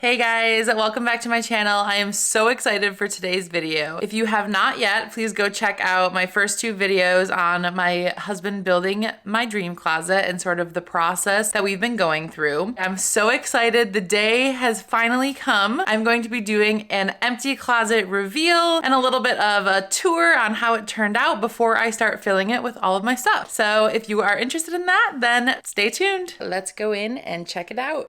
Hey guys, welcome back to my channel. I am so excited for today's video. If you have not yet, please go check out my first two videos on my husband building my dream closet and sort of the process that we've been going through. I'm so excited. The day has finally come. I'm going to be doing an empty closet reveal and a little bit of a tour on how it turned out before I start filling it with all of my stuff. So if you are interested in that, then stay tuned. Let's go in and check it out.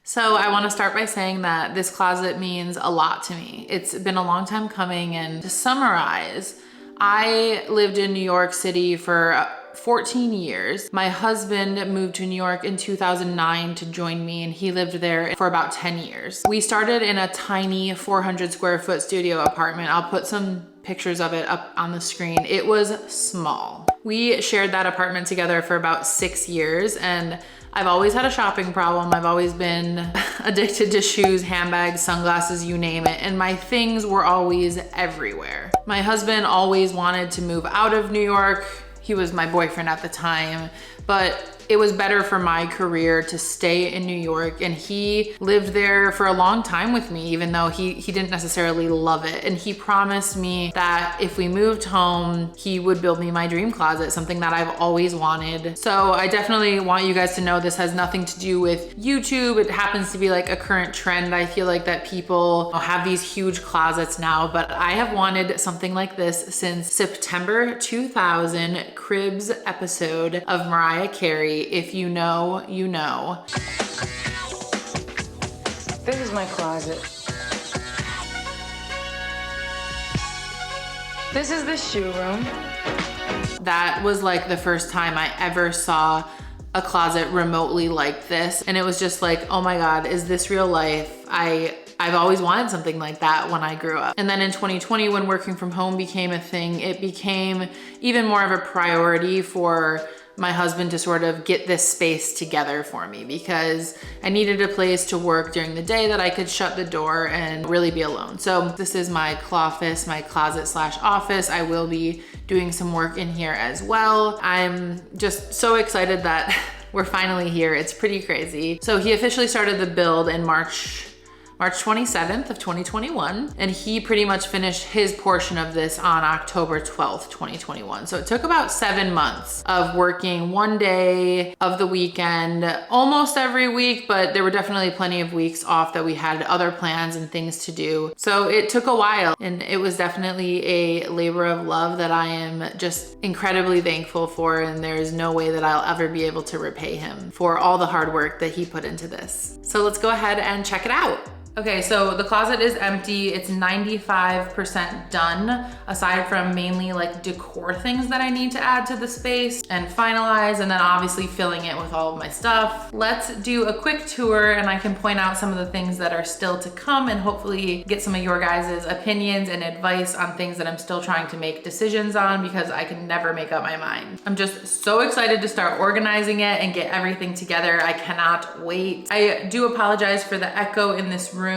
So I want to start by saying that this closet means a lot to me. It's been a long time coming, and to summarize, I lived in New York City for 14 years. My husband moved to New York in 2009 to join me, and he lived there for about 10 years. We started in a tiny 400 square foot studio apartment. I'll put some pictures of it up on the screen. It was small. We shared that apartment together for about 6 years, and I've always had a shopping problem. I've always been addicted to shoes, handbags, sunglasses, you name it. And my things were always everywhere. My husband always wanted to move out of New York. He was my boyfriend at the time, but it was better for my career to stay in New York, and he lived there for a long time with me, even though he didn't necessarily love it. And he promised me that if we moved home, he would build me my dream closet, something that I've always wanted. So I definitely want you guys to know this has nothing to do with YouTube. It happens to be like a current trend. I feel like that people have these huge closets now, but I have wanted something like this since September 2000 Cribs episode of Mariah Carey. If you know, you know. This is my closet. This is the shoe room. That was like the first time I ever saw a closet remotely like this. And it was just like, oh my God, is this real life? I've always wanted something like that when I grew up. And then in 2020, when working from home became a thing, it became even more of a priority for my husband to sort of get this space together for me, because I needed a place to work during the day that I could shut the door and really be alone. So this is my cloffice, my closet/office. I will be doing some work in here as well. I'm just so excited that we're finally here. It's pretty crazy. So he officially started the build in March 27th of 2021, and he pretty much finished his portion of this on October 12th, 2021. So it took about 7 months of working one day of the weekend, almost every week, but there were definitely plenty of weeks off that we had other plans and things to do. So it took a while, and it was definitely a labor of love that I am just incredibly thankful for, and there's no way that I'll ever be able to repay him for all the hard work that he put into this. So let's go ahead and check it out. Okay, so the closet is empty. It's 95% done, aside from mainly like decor things that I need to add to the space and finalize, and then obviously filling it with all of my stuff. Let's do a quick tour, and I can point out some of the things that are still to come and hopefully get some of your guys' opinions and advice on things that I'm still trying to make decisions on, because I can never make up my mind. I'm just so excited to start organizing it and get everything together. I cannot wait. I do apologize for the echo in this room.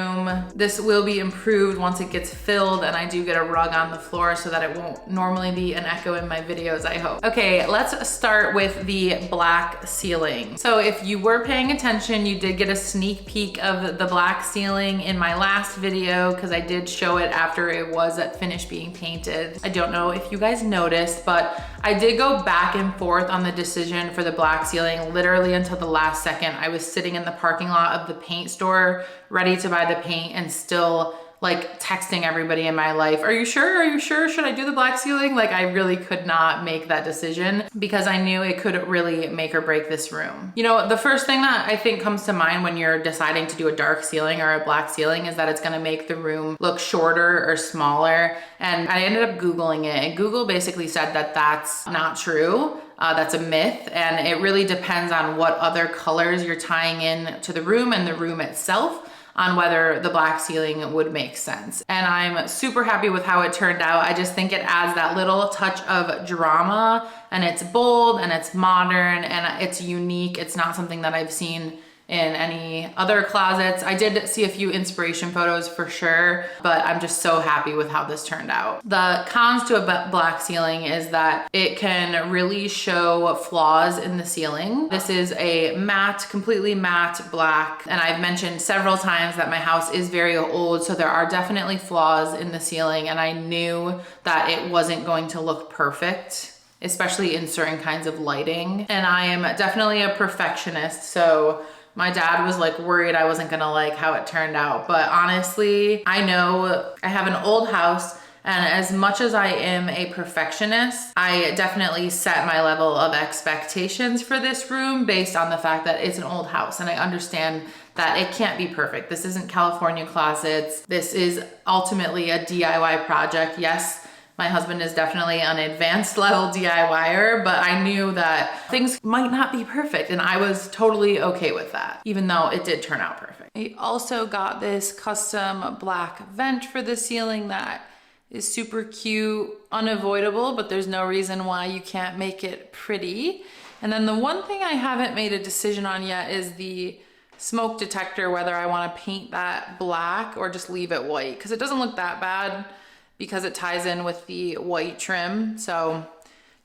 This will be improved once it gets filled, and I do get a rug on the floor so that it won't normally be an echo in my videos, I hope. Okay, let's start with the black ceiling. So if you were paying attention, you did get a sneak peek of the black ceiling in my last video, because I did show it after it was finished being painted. I don't know if you guys noticed, but I did go back and forth on the decision for the black ceiling literally until the last second. I was sitting in the parking lot of the paint store ready to buy the paint, and still like texting everybody in my life, are you sure? Are you sure? Should I do the black ceiling? Like I really could not make that decision because I knew it could really make or break this room. You know, the first thing that I think comes to mind when you're deciding to do a dark ceiling or a black ceiling is that it's gonna make the room look shorter or smaller. And I ended up Googling it, and Google basically said that that's not true. That's a myth, and it really depends on what other colors you're tying in to the room and the room itself on whether the black ceiling would make sense. And I'm super happy with how it turned out. I just think it adds that little touch of drama, and it's bold and it's modern and it's unique. It's not something that I've seen in any other closets. I did see a few inspiration photos for sure, but I'm just so happy with how this turned out. The cons to a black ceiling is that it can really show flaws in the ceiling. This is a matte, completely matte black, and I've mentioned several times that my house is very old, so there are definitely flaws in the ceiling, and I knew that it wasn't going to look perfect, especially in certain kinds of lighting. And I am definitely a perfectionist, so my dad was like worried I wasn't gonna like how it turned out. But honestly, I know I have an old house, and as much as I am a perfectionist, I definitely set my level of expectations for this room based on the fact that it's an old house, and I understand that it can't be perfect. This isn't California closets. This is ultimately a DIY project. Yes, my husband is definitely an advanced level DIYer, but I knew that things might not be perfect, and I was totally okay with that, even though it did turn out perfect. I also got this custom black vent for the ceiling that is super cute, unavoidable, but there's no reason why you can't make it pretty. And then the one thing I haven't made a decision on yet is the smoke detector, whether I want to paint that black or just leave it white, because it doesn't look that bad because it ties in with the white trim. So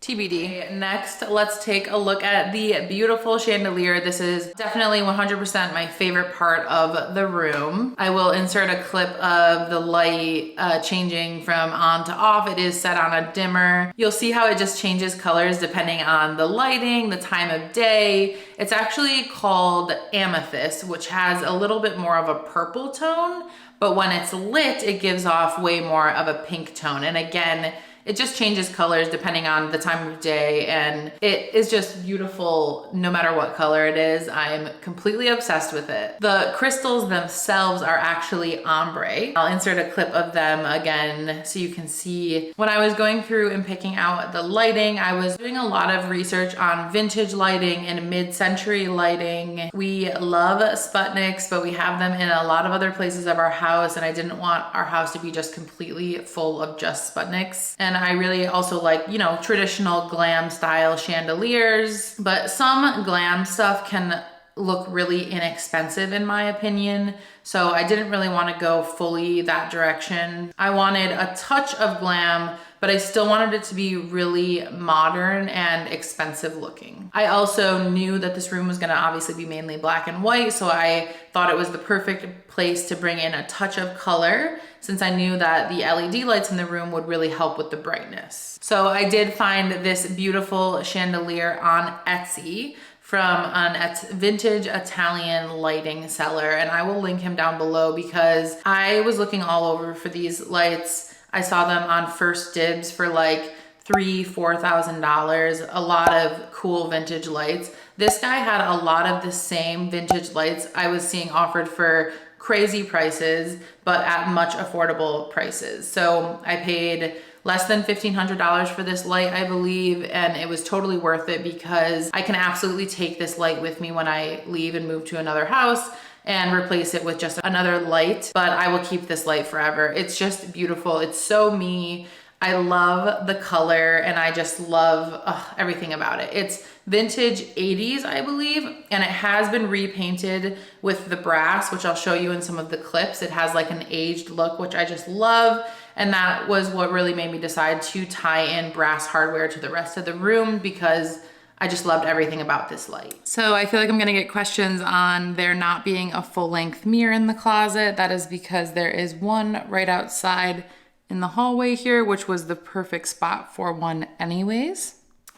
TBD. Next, let's take a look at the beautiful chandelier. This is definitely 100% my favorite part of the room. I will insert a clip of the light changing from on to off. It is set on a dimmer. You'll see how it just changes colors depending on the lighting, the time of day. It's actually called amethyst, which has a little bit more of a purple tone, but when it's lit, it gives off way more of a pink tone. And again, it just changes colors depending on the time of day, and it is just beautiful no matter what color it is. I'm completely obsessed with it. The crystals themselves are actually ombre. I'll insert a clip of them again so you can see. When I was going through and picking out the lighting, I was doing a lot of research on vintage lighting and mid-century lighting. We love Spunniks, but we have them in a lot of other places of our house, and I didn't want our house to be just completely full of just Spunniks. And I really also like, you know, traditional glam style chandeliers, but some glam stuff can look really inexpensive in my opinion. So I didn't really want to go fully that direction. I wanted a touch of glam, but I still wanted it to be really modern and expensive looking. I also knew that this room was gonna obviously be mainly black and white, so I thought it was the perfect place to bring in a touch of color, since I knew that the LED lights in the room would really help with the brightness. So I did find this beautiful chandelier on Etsy from an vintage Italian lighting seller, and I will link him down below because I was looking all over for these lights. I saw them on First Dibs for like $3,000-$4,000, a lot of cool vintage lights. This guy had a lot of the same vintage lights I was seeing offered for crazy prices, but at much affordable prices. So I paid less than $1,500 for this light, I believe, and it was totally worth it because I can absolutely take this light with me when I leave and move to another house and replace it with just another light, but I will keep this light forever. It's just beautiful. It's so me. I love the color, and I just love everything about it. It's vintage 80s, I believe, and it has been repainted with the brass, which I'll show you in some of the clips. It has like an aged look, which I just love. And that was what really made me decide to tie in brass hardware to the rest of the room, because I just loved everything about this light. So I feel like I'm gonna get questions on there not being a full-length mirror in the closet. That is because there is one right outside in the hallway here, which was the perfect spot for one anyways.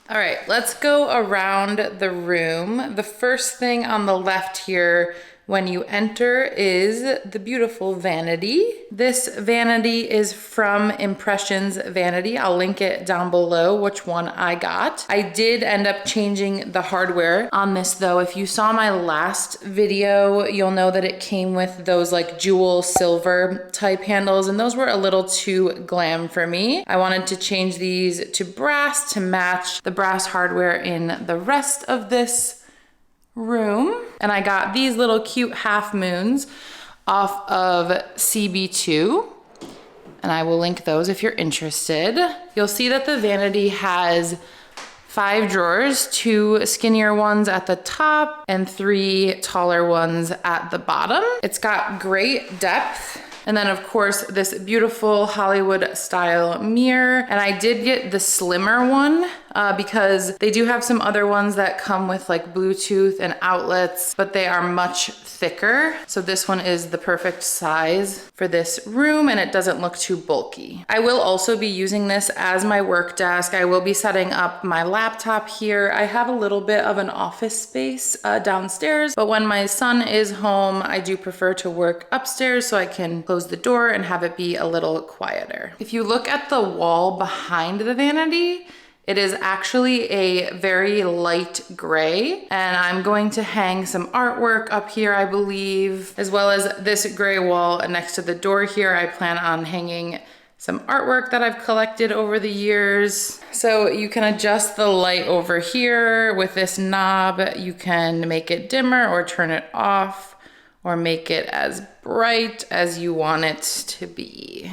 All right, let's go around the room. The first thing on the left here when you enter is the beautiful vanity. This vanity is from Impressions Vanity. I'll link it down below which one I got. I did end up changing the hardware on this though. If you saw my last video, you'll know that it came with those like jewel silver type handles, and those were a little too glam for me. I wanted to change these to brass to match the brass hardware in the rest of this room. And I got these little cute half moons off of CB2, and I will link those if you're interested. You'll see that the vanity has 5 drawers, 2 skinnier ones at the top and 3 taller ones at the bottom. It's got great depth. And then of course, this beautiful Hollywood style mirror. And I did get the slimmer one because they do have some other ones that come with like Bluetooth and outlets, but they are much thicker. So this one is the perfect size for this room, and it doesn't look too bulky. I will also be using this as my work desk. I will be setting up my laptop here. I have a little bit of an office space downstairs, but when my son is home, I do prefer to work upstairs so I can close the door and have it be a little quieter. If you look at the wall behind the vanity, it is actually a very light gray, and I'm going to hang some artwork up here, I believe, as well as this gray wall next to the door here. I plan on hanging some artwork that I've collected over the years. So you can adjust the light over here with this knob. You can make it dimmer or turn it off, or make it as bright as you want it to be.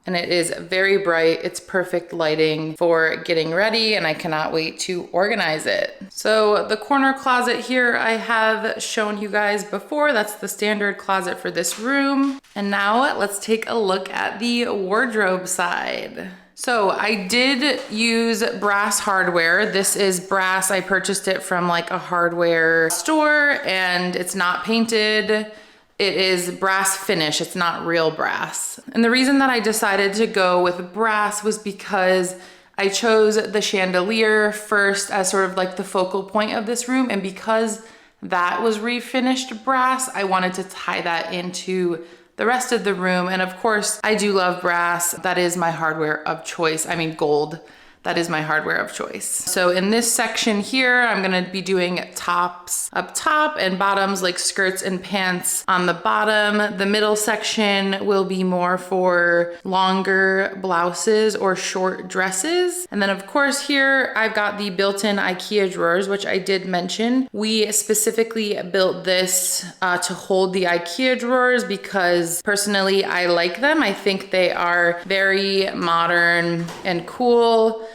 And it is very bright. It's perfect lighting for getting ready, and I cannot wait to organize it. So the corner closet here I have shown you guys before. That's the standard closet for this room. And now let's take a look at the wardrobe side. So I did use brass hardware. This is brass. I purchased it from like a hardware store, and it's not painted. It is brass finish, it's not real brass. And the reason that I decided to go with brass was because I chose the chandelier first as sort of like the focal point of this room, and because that was refinished brass, I wanted to tie that into the rest of the room. And of course, I do love brass. That is my hardware of choice. I mean, gold. That is my hardware of choice. So in this section here, I'm gonna be doing tops up top and bottoms like skirts and pants on the bottom. The middle section will be more for longer blouses or short dresses. And then of course here, I've got the built-in Ikea drawers, which I did mention. We specifically built this to hold the Ikea drawers because personally, I like them. I think they are very modern and cool.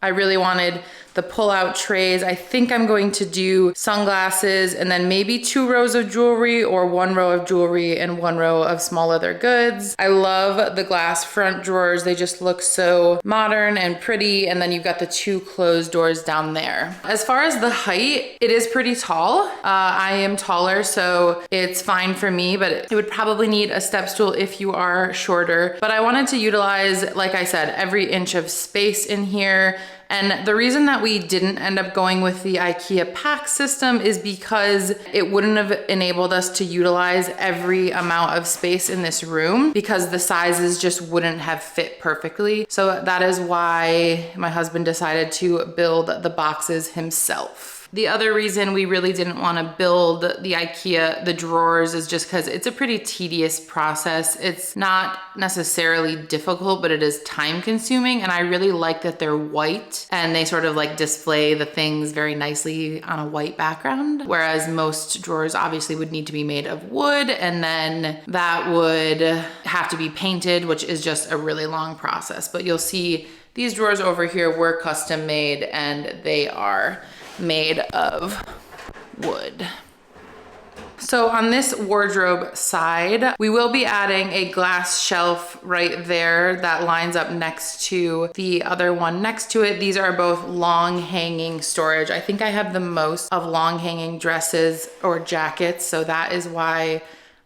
I really wanted the pull-out trays. I think I'm going to do sunglasses and then maybe 2 rows of jewelry, or 1 row of jewelry and 1 row of small leather goods. I love the glass front drawers. They just look so modern and pretty. And then you've got the 2 closed doors down there. As far as the height, it is pretty tall. I am taller, so it's fine for me, but it would probably need a step stool if you are shorter. But I wanted to utilize, like I said, every inch of space in here. And the reason that we didn't end up going with the Ikea pack system is because it wouldn't have enabled us to utilize every amount of space in this room, because the sizes just wouldn't have fit perfectly. So that is why my husband decided to build the boxes himself. The other reason we really didn't want to build the Ikea, the drawers, is just because it's a pretty tedious process. It's not necessarily difficult, but it is time consuming. And I really like that they're white and they sort of like display the things very nicely on a white background. Whereas most drawers obviously would need to be made of wood, and then that would have to be painted, which is just a really long process. But you'll see these drawers over here were custom made, and they are made of wood. So on this wardrobe side, we will be adding a glass shelf right there that lines up next to the other one next to it. These are both long hanging storage. I think I have the most of long hanging dresses or jackets, so that is why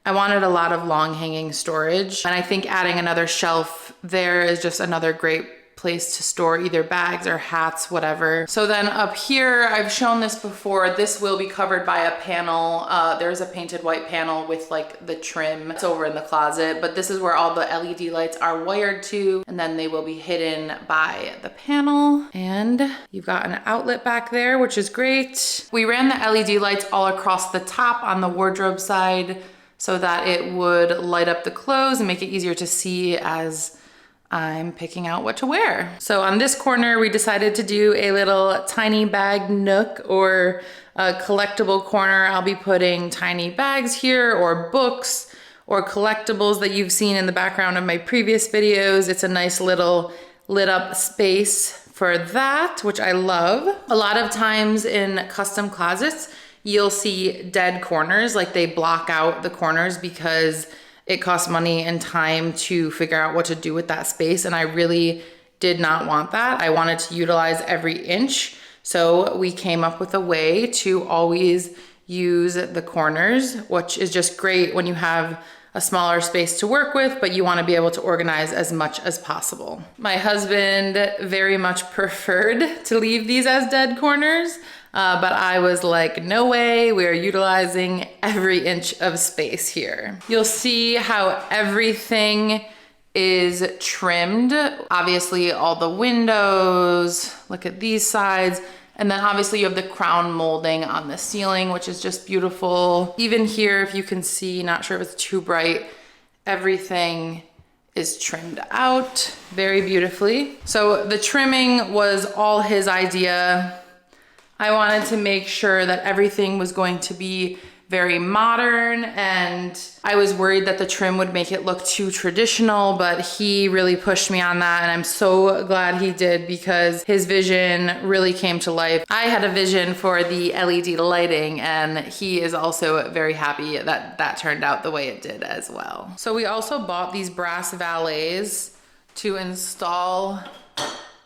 I wanted a lot of long hanging storage. And I think adding another shelf there is just another great place to store either bags or hats, whatever. So then up here, I've shown this before. This will be covered by a panel. There's a painted white panel with like the trim. It's over in the closet, but this is where all the LED lights are wired to, and then they will be hidden by the panel. And you've got an outlet back there, which is great. We ran the LED lights all across the top on the wardrobe side so that it would light up the clothes and make it easier to see as I'm picking out what to wear. So on this corner, we decided to do a little tiny bag nook or a collectible corner. I'll be putting tiny bags here or books or collectibles that you've seen in the background of my previous videos. It's a nice little lit up space for that, which I love. A lot of times in custom closets, you'll see dead corners, like they block out the corners because it costs money and time to figure out what to do with that space. And I really did not want that. I wanted to utilize every inch. So we came up with a way to always use the corners, which is just great when you have a smaller space to work with, but you want to be able to organize as much as possible. My husband very much preferred to leave these as dead corners, but I was like, no way, we are utilizing every inch of space here. You'll see how everything is trimmed. Obviously all the windows, look at these sides. And then obviously you have the crown molding on the ceiling, which is just beautiful. Even here, if you can see, not sure if it's too bright, everything is trimmed out very beautifully. So the trimming was all his idea. I wanted to make sure that everything was going to be very modern, and I was worried that the trim would make it look too traditional, but he really pushed me on that, and I'm so glad he did because his vision really came to life. I had a vision for the LED lighting, and he is also very happy that that turned out the way it did as well. So we also bought these brass valets to install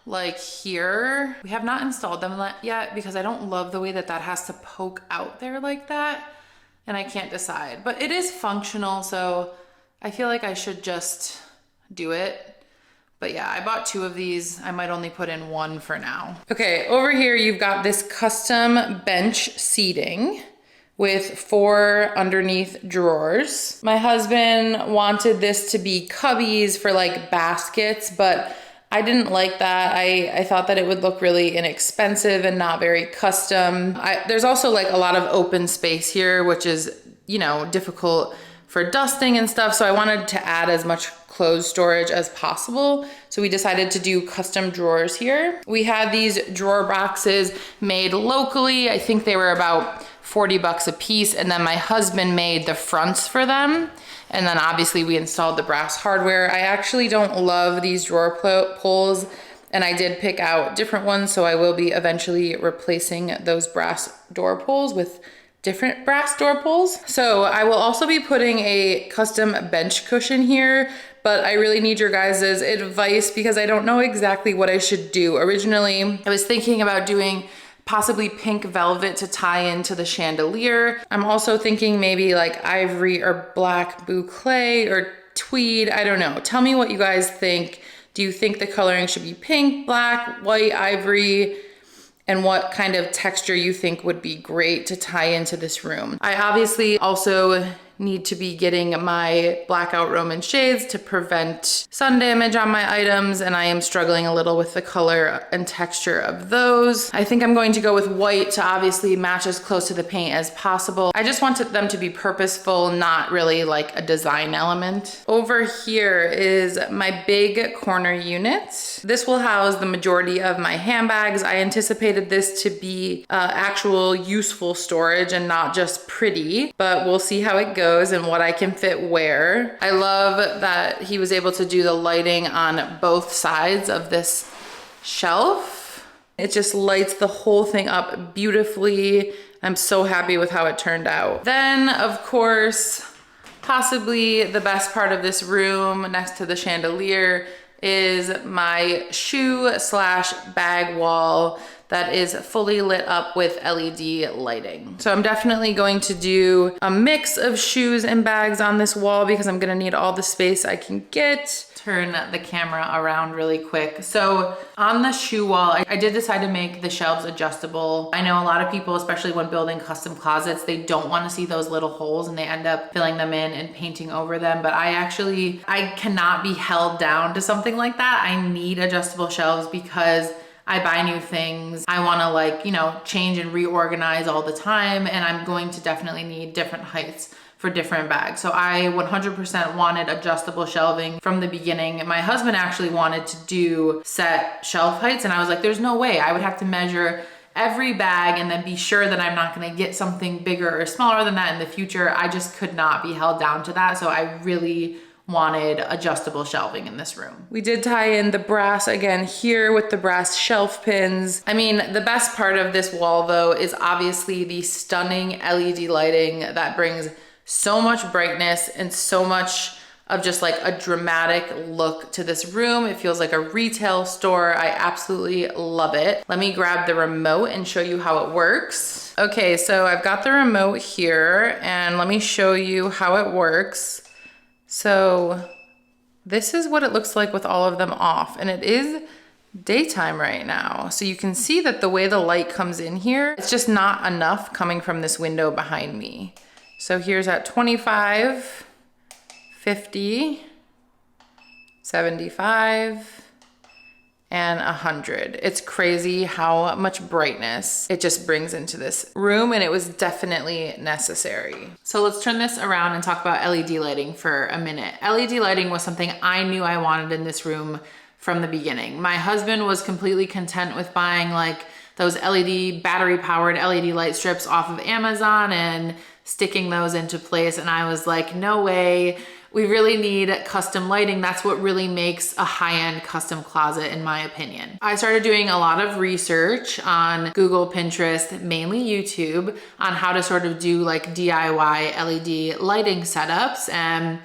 like here. We have not installed them yet because I don't love the way that that has to poke out there like that. And I can't decide, but it is functional, so I feel like I should just do it. But yeah, I bought 2 of these. I might only put in 1 for now. Okay, over here you've got this custom bench seating with 4 underneath drawers. My husband wanted this to be cubbies for like baskets, but I didn't like that. I thought that it would look really inexpensive and not very custom. There's also like a lot of open space here, which is, you know, difficult for dusting and stuff. So I wanted to add as much clothes storage as possible. So we decided to do custom drawers here. We had these drawer boxes made locally. I think they were about 40 bucks a piece. And then my husband made the fronts for them. And then obviously we installed the brass hardware. I actually don't love these drawer pulls, and I did pick out different ones, so I will be eventually replacing those brass door pulls with different brass door pulls. So I will also be putting a custom bench cushion here, but I really need your guys' advice because I don't know exactly what I should do. Originally, I was thinking about doing possibly pink velvet to tie into the chandelier. I'm also thinking maybe like ivory or black boucle or tweed. I don't know. Tell me what you guys think. Do you think the coloring should be pink, black, white, ivory? And what kind of texture you think would be great to tie into this room? I obviously also need to be getting my blackout Roman shades to prevent sun damage on my items, and I am struggling a little with the color and texture of those. I think I'm going to go with white to obviously match as close to the paint as possible. I just wanted them to be purposeful, not really like a design element. Over here is my big corner unit. This will house the majority of my handbags. I anticipated this to be actual useful storage and not just pretty, but we'll see how it goes and what I can fit where. I love that he was able to do the lighting on both sides of this shelf. It just lights the whole thing up beautifully. I'm so happy with how it turned out. Then, of course, possibly the best part of this room next to the chandelier is my shoe/bag wall that is fully lit up with LED lighting. So I'm definitely going to do a mix of shoes and bags on this wall because I'm gonna need all the space I can get. turn the camera around really quick. So on the shoe wall, I did decide to make the shelves adjustable. I know a lot of people, especially when building custom closets, they don't want to see those little holes and they end up filling them in and painting over them. But I cannot be held down to something like that. I need adjustable shelves because I buy new things. I wanna like, you know, change and reorganize all the time, and I'm going to definitely need different heights for different bags. So I 100% wanted adjustable shelving from the beginning. My husband actually wanted to do set shelf heights, and I was like, there's no way. I would have to measure every bag and then be sure that I'm not gonna get something bigger or smaller than that in the future. I just could not be held down to that. So I really wanted adjustable shelving in this room. We did tie in the brass again here with the brass shelf pins. I mean, the best part of this wall though is obviously the stunning LED lighting that brings so much brightness and so much of just like a dramatic look to this room. It feels like a retail store. I absolutely love it. Let me grab the remote and show you how it works. Okay, so I've got the remote here and let me show you how it works. So this is what it looks like with all of them off, and it is daytime right now. So you can see that the way the light comes in here, it's just not enough coming from this window behind me. So here's at 25, 50, 75, and 100. It's crazy how much brightness it just brings into this room, and it was definitely necessary. So let's turn this around and talk about LED lighting for a minute. LED lighting was something I knew I wanted in this room from the beginning. My husband was completely content with buying like those LED battery powered LED light strips off of Amazon and sticking those into place, and I was like, no way. We really need custom lighting. That's what really makes a high-end custom closet, in my opinion. I started doing a lot of research on Google, Pinterest, mainly YouTube, on how to sort of do like DIY LED lighting setups. And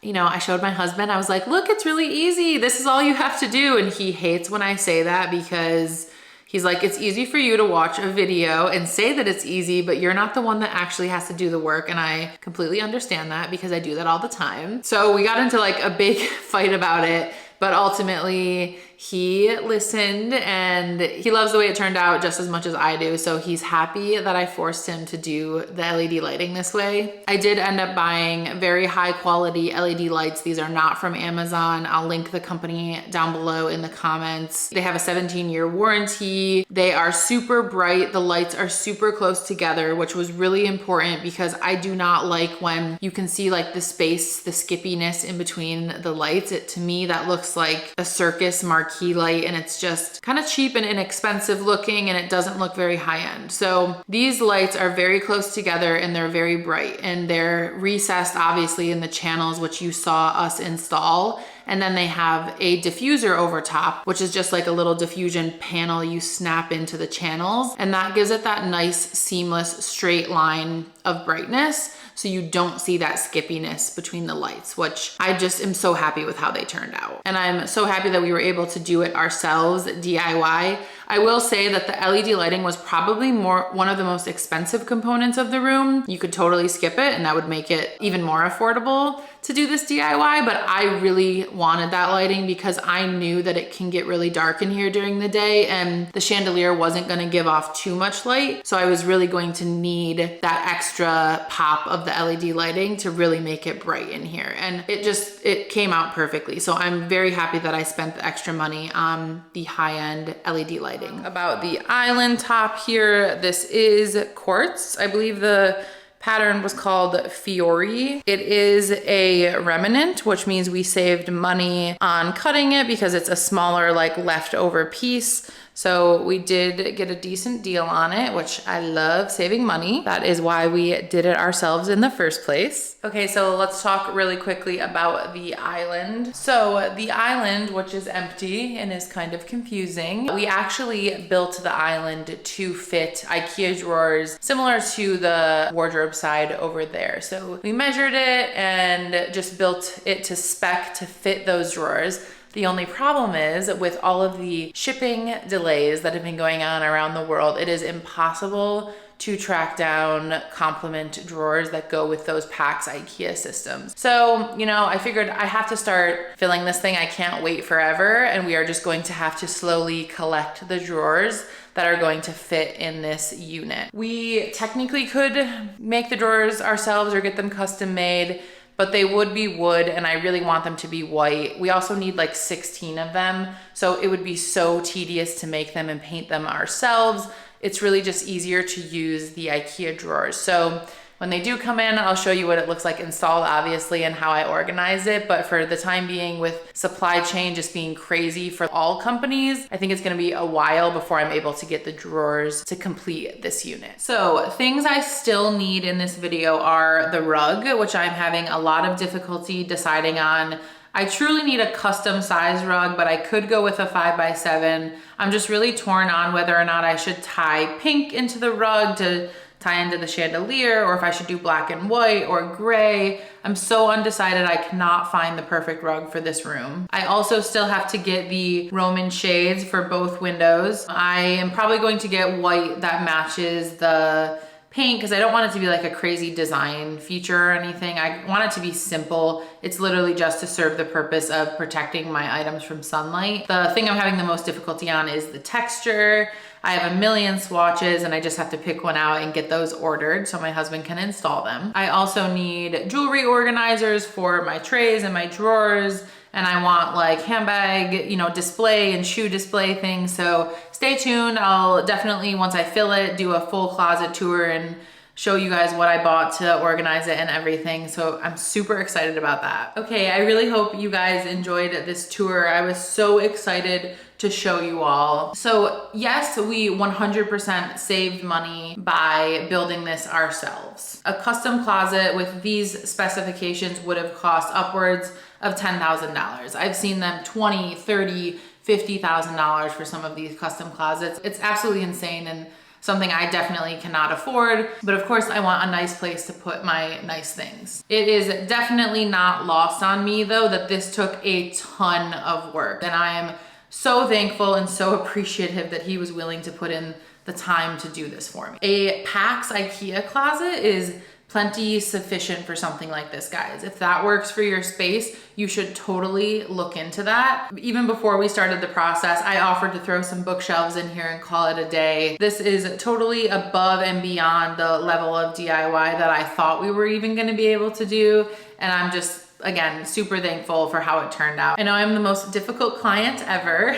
you know, I showed my husband, I was like, look, it's really easy. This is all you have to do. And he hates when I say that because he's like, it's easy for you to watch a video and say that it's easy, but you're not the one that actually has to do the work. And I completely understand that because I do that all the time. So we got into like a big fight about it, but ultimately he listened and he loves the way it turned out just as much as I do. So he's happy that I forced him to do the LED lighting this way. I did end up buying very high quality LED lights. These are not from Amazon. I'll link the company down below in the comments. They have a 17-year warranty. They are super bright. The lights are super close together, which was really important because I do not like when you can see like the space, the skippiness in between the lights. To me, that looks like a circus marquee light, and it's just kind of cheap and inexpensive looking, and it doesn't look very high-end. So these lights are very close together and they're very bright, and they're recessed obviously in the channels, which you saw us install. And then they have a diffuser over top, which is just like a little diffusion panel you snap into the channels. And that gives it that nice, seamless, straight line of brightness. So you don't see that skippiness between the lights, which I just am so happy with how they turned out. And I'm so happy that we were able to do it ourselves, DIY. I will say that the LED lighting was probably one of the most expensive components of the room. You could totally skip it and that would make it even more affordable to do this DIY, but I really wanted that lighting because I knew that it can get really dark in here during the day and the chandelier wasn't gonna give off too much light. So I was really going to need that extra pop of the LED lighting to really make it bright in here. And it came out perfectly. So I'm very happy that I spent the extra money on the high-end LED lighting. About the island top here, this is quartz. I believe the pattern was called Fiori. It is a remnant, which means we saved money on cutting it because it's a smaller like leftover piece. So we did get a decent deal on it, which I love saving money. That is why we did it ourselves in the first place. Okay, so let's talk really quickly about the island. So the island, which is empty and is kind of confusing, we actually built the island to fit Ikea drawers similar to the wardrobe side over there. So we measured it and just built it to spec to fit those drawers. The only problem is with all of the shipping delays that have been going on around the world, it is impossible to track down Komplement drawers that go with those PAX Ikea systems. So, you know, I figured I have to start filling this thing. I can't wait forever. And we are just going to have to slowly collect the drawers that are going to fit in this unit. We technically could make the drawers ourselves or get them custom made, but they would be wood and I really want them to be white. We also need like 16 of them. So it would be so tedious to make them and paint them ourselves. It's really just easier to use the Ikea drawers. So when they do come in, I'll show you what it looks like installed, obviously, and how I organize it. But for the time being, with supply chain just being crazy for all companies, I think it's gonna be a while before I'm able to get the drawers to complete this unit. So things I still need in this video are the rug, which I'm having a lot of difficulty deciding on. I truly need a custom size rug, but I could go with a 5x7. I'm just really torn on whether or not I should tie pink into the rug to tie into the chandelier, or if I should do black and white or gray. I'm so undecided. I cannot find the perfect rug for this room. I also still have to get the Roman shades for both windows. I am probably going to get white that matches the paint because I don't want it to be like a crazy design feature or anything. I want it to be simple. It's literally just to serve the purpose of protecting my items from sunlight. The thing I'm having the most difficulty on is the texture. I have a million swatches and I just have to pick one out and get those ordered so my husband can install them. I also need jewelry organizers for my trays and my drawers. And I want like handbag, you know, display and shoe display things. So stay tuned. I'll definitely, once I fill it, do a full closet tour and show you guys what I bought to organize it and everything. So I'm super excited about that. Okay, I really hope you guys enjoyed this tour. I was so excited to show you all. So yes, we 100% saved money by building this ourselves. A custom closet with these specifications would have cost upwards of $10,000. I've seen them $20,000, $30,000, $50,000 for some of these custom closets. It's absolutely insane and something I definitely cannot afford. But of course I want a nice place to put my nice things. It is definitely not lost on me though that this took a ton of work, and I am so thankful and so appreciative that he was willing to put in the time to do this for me. A PAX Ikea closet is plenty sufficient for something like this, guys. If that works for your space, you should totally look into that. Even before we started the process, I offered to throw some bookshelves in here and call it a day. This is totally above and beyond the level of DIY that I thought we were even gonna be able to do. And I'm just, again, super thankful for how it turned out. I know I'm the most difficult client ever,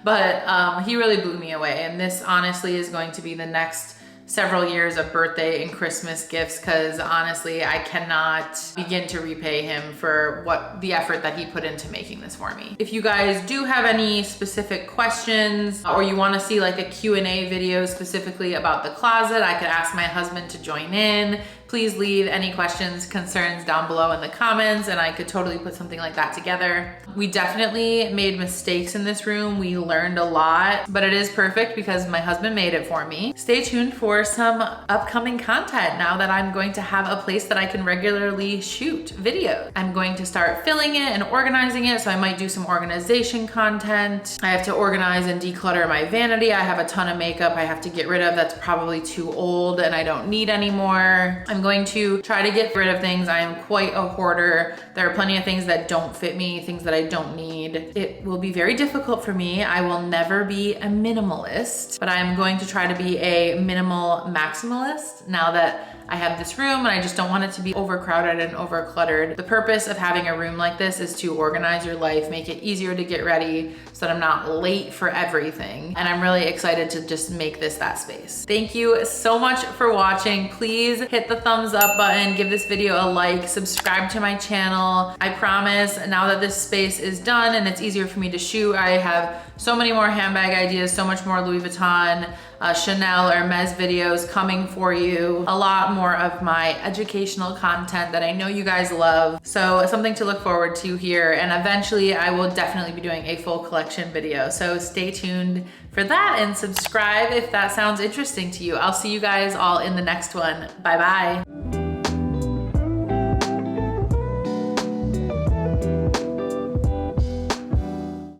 but he really blew me away. And this honestly is going to be the next several years of birthday and Christmas gifts, because honestly, I cannot begin to repay him for what the effort that he put into making this for me. If you guys do have any specific questions or you want to see like a Q&A video specifically about the closet, I could ask my husband to join in. Please leave any questions, concerns down below in the comments, and I could totally put something like that together. We definitely made mistakes in this room. We learned a lot, but it is perfect because my husband made it for me. Stay tuned for some upcoming content now that I'm going to have a place that I can regularly shoot videos. I'm going to start filling it and organizing it, so I might do some organization content. I have to organize and declutter my vanity. I have a ton of makeup I have to get rid of that's probably too old and I don't need anymore. I'm going to try to get rid of things. I am quite a hoarder. There are plenty of things that don't fit me, things that I don't need. It will be very difficult for me. I will never be a minimalist, but I'm going to try to be a minimal maximalist now that I have this room and I just don't want it to be overcrowded and overcluttered. The purpose of having a room like this is to organize your life, make it easier to get ready so that I'm not late for everything. And I'm really excited to just make this that space. Thank you so much for watching. Please hit the thumbs up button, give this video a like, subscribe to my channel. I promise now that this space is done and it's easier for me to shoot, I have so many more handbag ideas, so much more Louis Vuitton, Chanel, Hermes videos coming for you. A lot more of my educational content that I know you guys love. So something to look forward to here. And eventually I will definitely be doing a full collection video. So stay tuned for that and subscribe if that sounds interesting to you. I'll see you guys all in the next one. Bye bye.